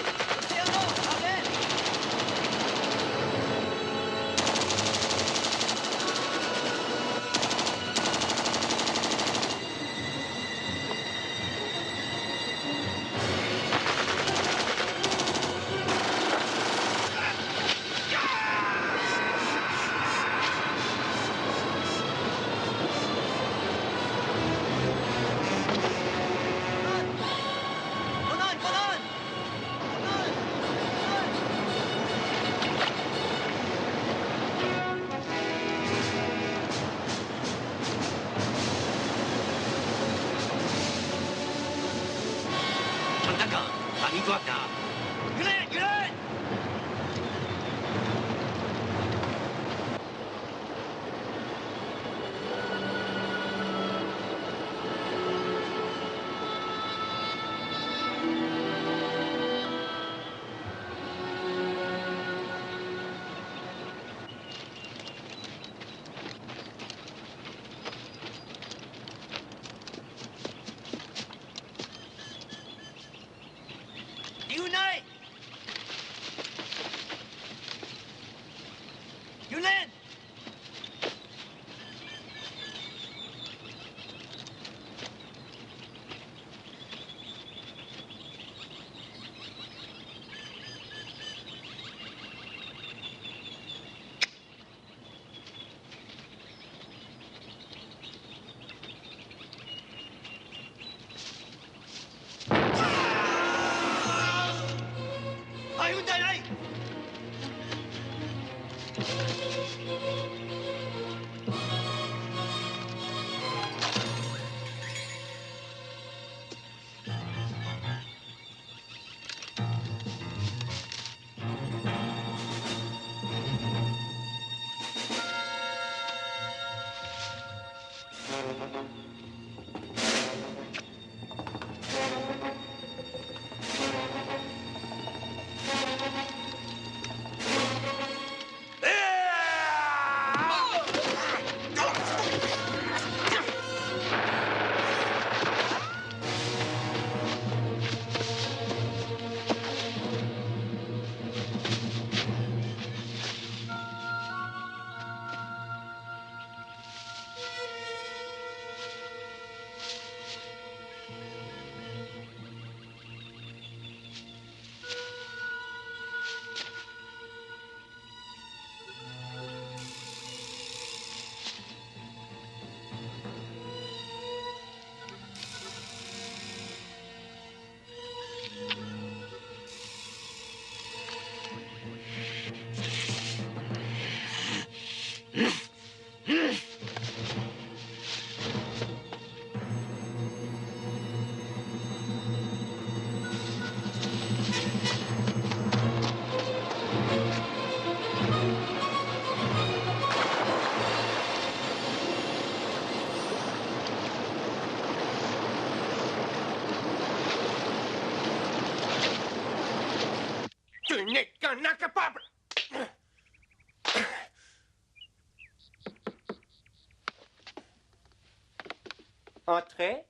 Entrez.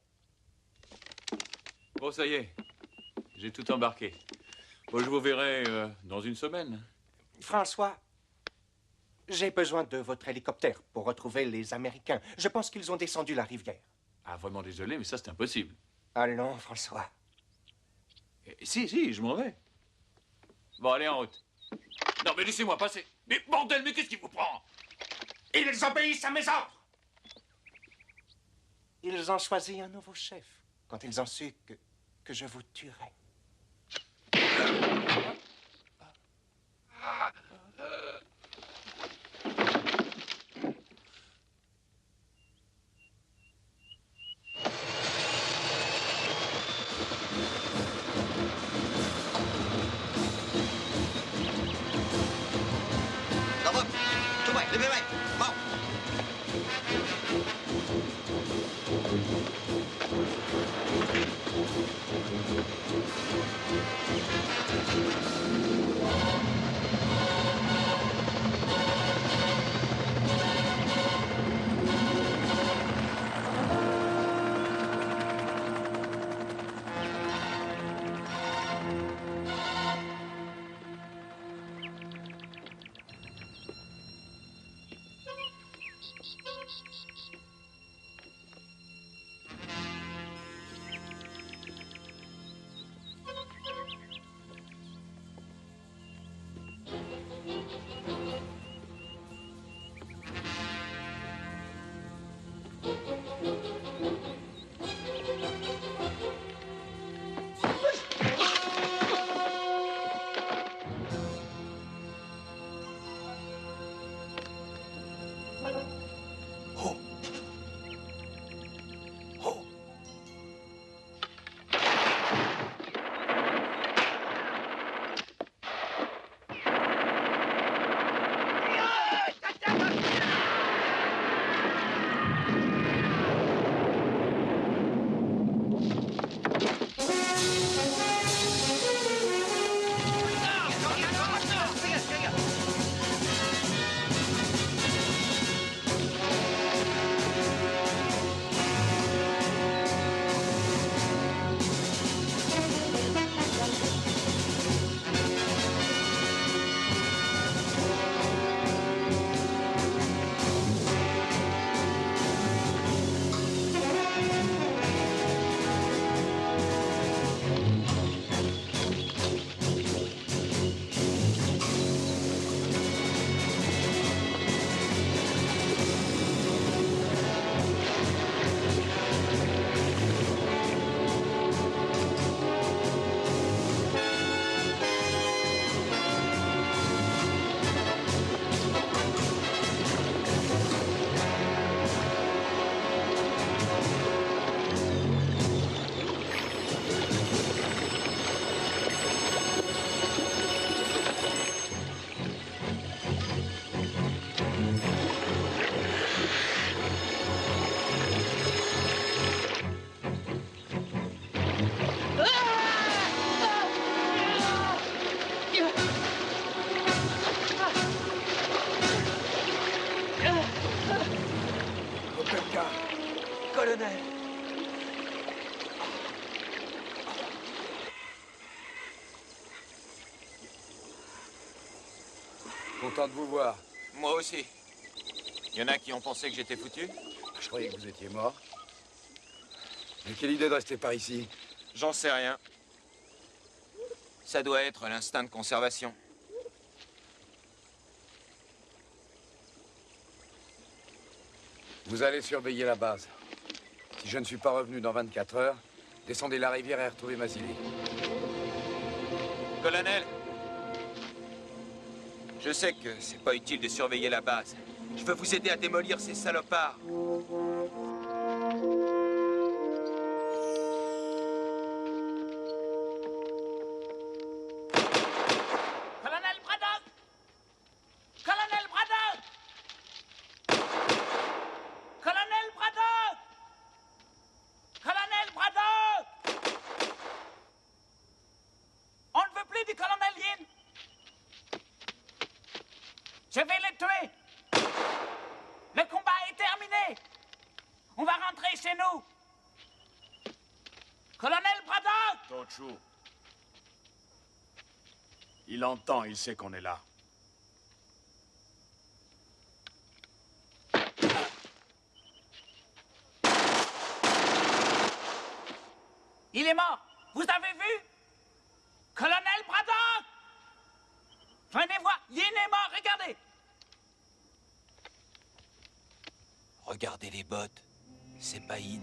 Bon, ça y est. J'ai tout embarqué. Bon, je vous verrai dans une semaine. François, j'ai besoin de votre hélicoptère pour retrouver les Américains. Je pense qu'ils ont descendu la rivière. Ah, vraiment désolé, mais ça, c'est impossible. Allons, François. Si, je m'en vais. Bon, allez, en route. Non, mais laissez-moi passer. Mais bordel, mais qu'est-ce qui vous prend? Ils obéissent à mes ordres. Ils ont choisi un nouveau chef quand ils ont su que je vous tuerais. Colonel. Content de vous voir. Moi aussi. Il y en a qui ont pensé que j'étais foutu. Je croyais que vous étiez mort. Mais quelle idée de rester par ici? J'en sais rien. Ça doit être l'instinct de conservation. Vous allez surveiller la base. Si je ne suis pas revenu dans 24 heures, descendez la rivière et retrouvez Mazzilli. Colonel, je sais que c'est pas utile de surveiller la base. Je veux vous aider à démolir ces salopards. Colonel Braddock! Colonel Braddock! Colonel Braddock! Colonel Braddock! On ne veut plus du colonel Yin. Je vais les tuer. Le combat est terminé. On va rentrer chez nous. Tochu. Il entend, il sait qu'on est là. Il est mort. Vous avez vu? Colonel Braddock! Venez voir, Yin est mort, regardez! Regardez les bottes. C'est pas Yin.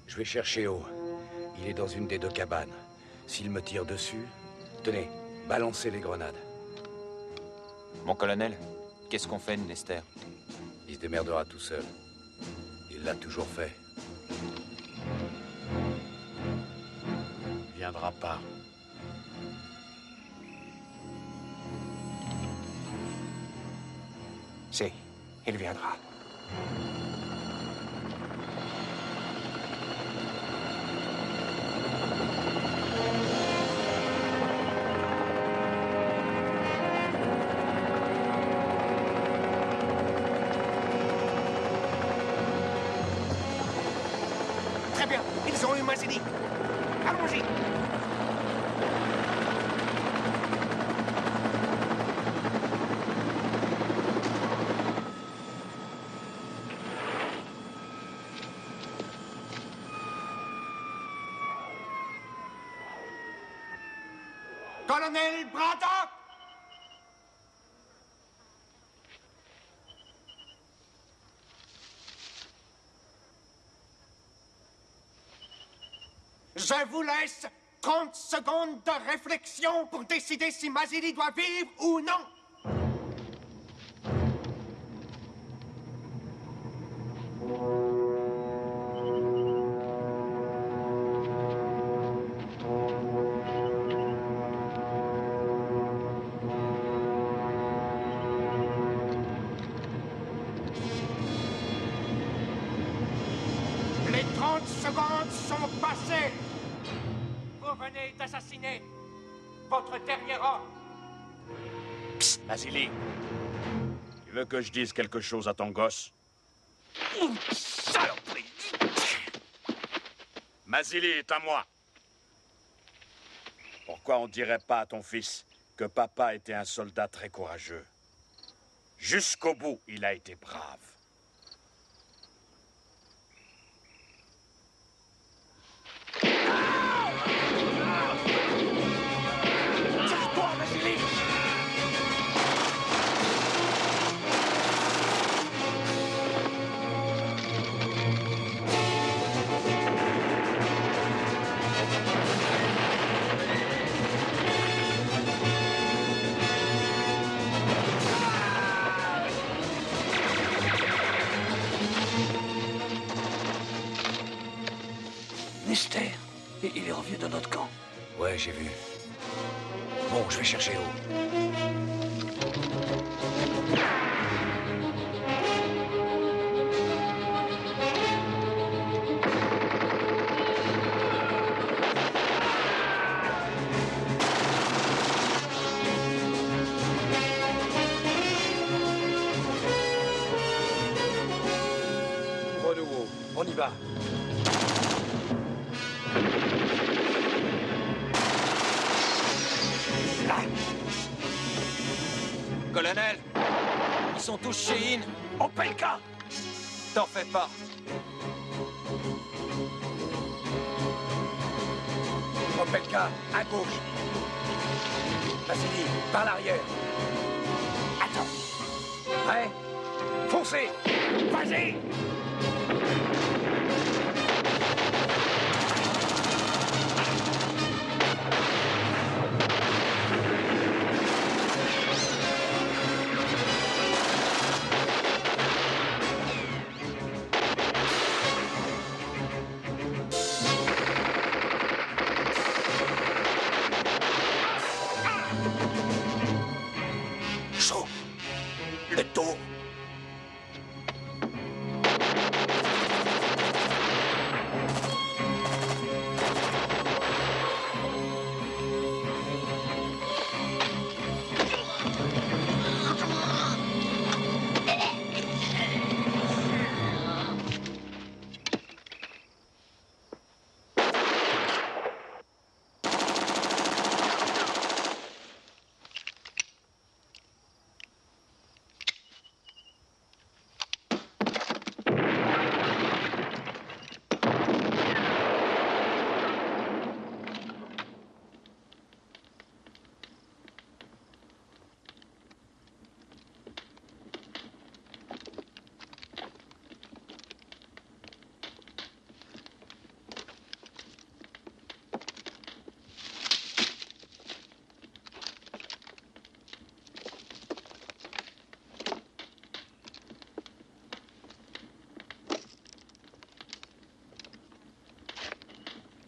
Je vais chercher O. Il est dans une des deux cabanes. S'il me tire dessus, tenez, balancez les grenades. Mon colonel, qu'est-ce qu'on fait de Nester? Il se démerdera tout seul. Il l'a toujours fait. Il viendra pas. Si, il viendra. Très bien, ils ont eu Mazili. Allons-y. Colonel Braddock! Je vous laisse 30 secondes de réflexion pour décider si Mazili doit vivre ou non. Les 30 secondes sont passées. Vous venez d'assassiner votre dernier homme. Mazili, tu veux que je dise quelque chose à ton gosse? Saloperie! Mazili est à moi. Pourquoi on dirait pas à ton fils que papa était un soldat très courageux? Jusqu'au bout, il a été brave. Tire-toi, Mazili! Nester, il est revenu dans notre camp. Ouais, j'ai vu. Bon, je vais chercher O. Renouveau, on y va. Colonel, ils sont tous chez In. Opelka! T'en fais pas. Opelka, à gauche. Mazili, par l'arrière. Attends. Prêt? Foncez! Vas-y! Chaud. Le dos.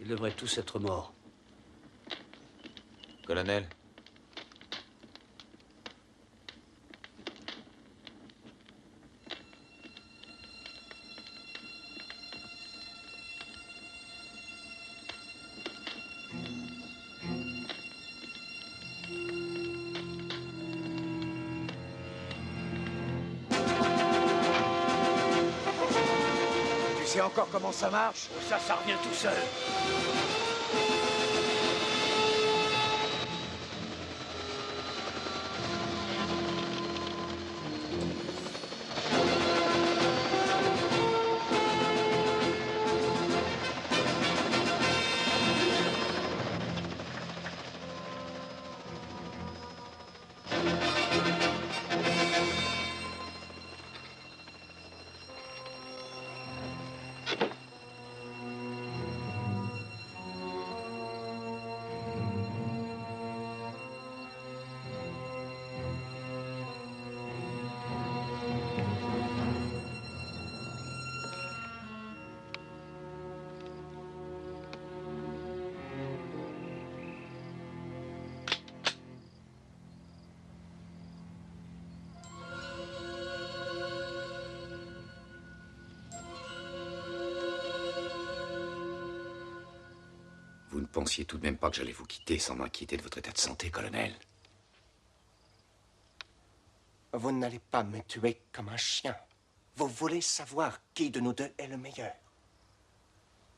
Ils devraient tous être morts. Colonel, Tu sais encore comment ça marche? Ça revient tout seul. Vous ne pensiez tout de même pas que j'allais vous quitter sans m'inquiéter de votre état de santé, colonel? Vous n'allez pas me tuer comme un chien. Vous voulez savoir qui de nous deux est le meilleur.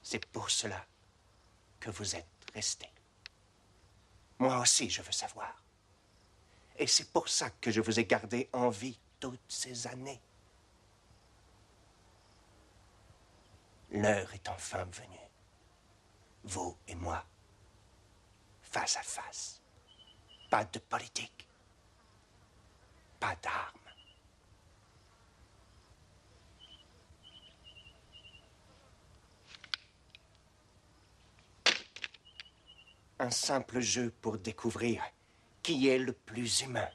C'est pour cela que vous êtes resté. Moi aussi, je veux savoir. Et c'est pour ça que je vous ai gardé en vie toutes ces années. L'heure est enfin venue. Vous et moi, face à face. Pas de politique. Pas d'armes. Un simple jeu pour découvrir qui est le plus humain.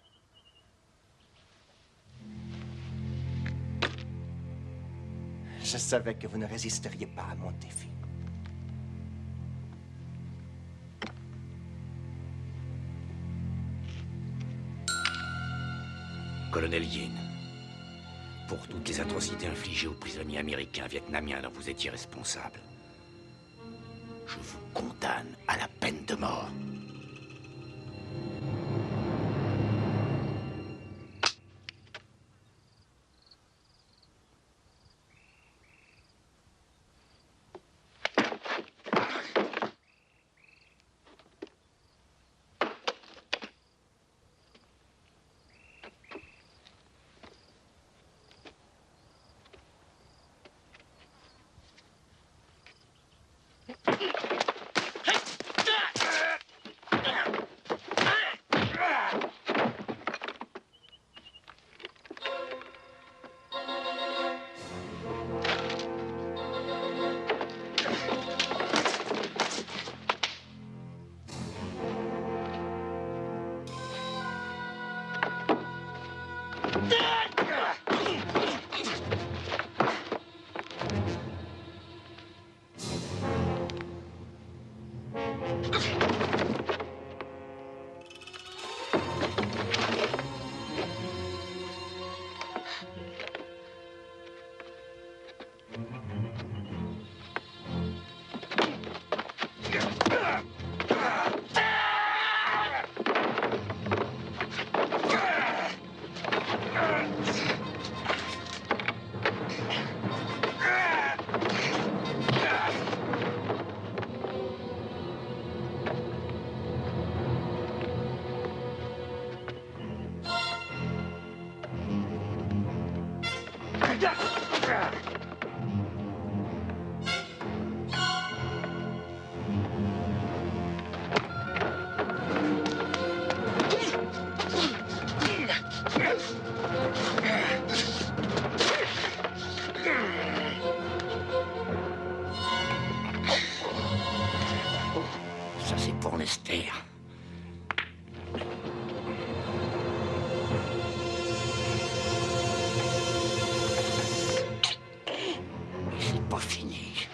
Je savais que vous ne résisteriez pas à mon défi. Colonel Yin, pour toutes les atrocités infligées aux prisonniers américains vietnamiens dont vous étiez responsable, je vous condamne à la peine de mort. Ça, c'est pour Lester. Mais c'est pas fini.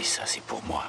Mais ça, c'est pour moi.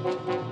Thank you.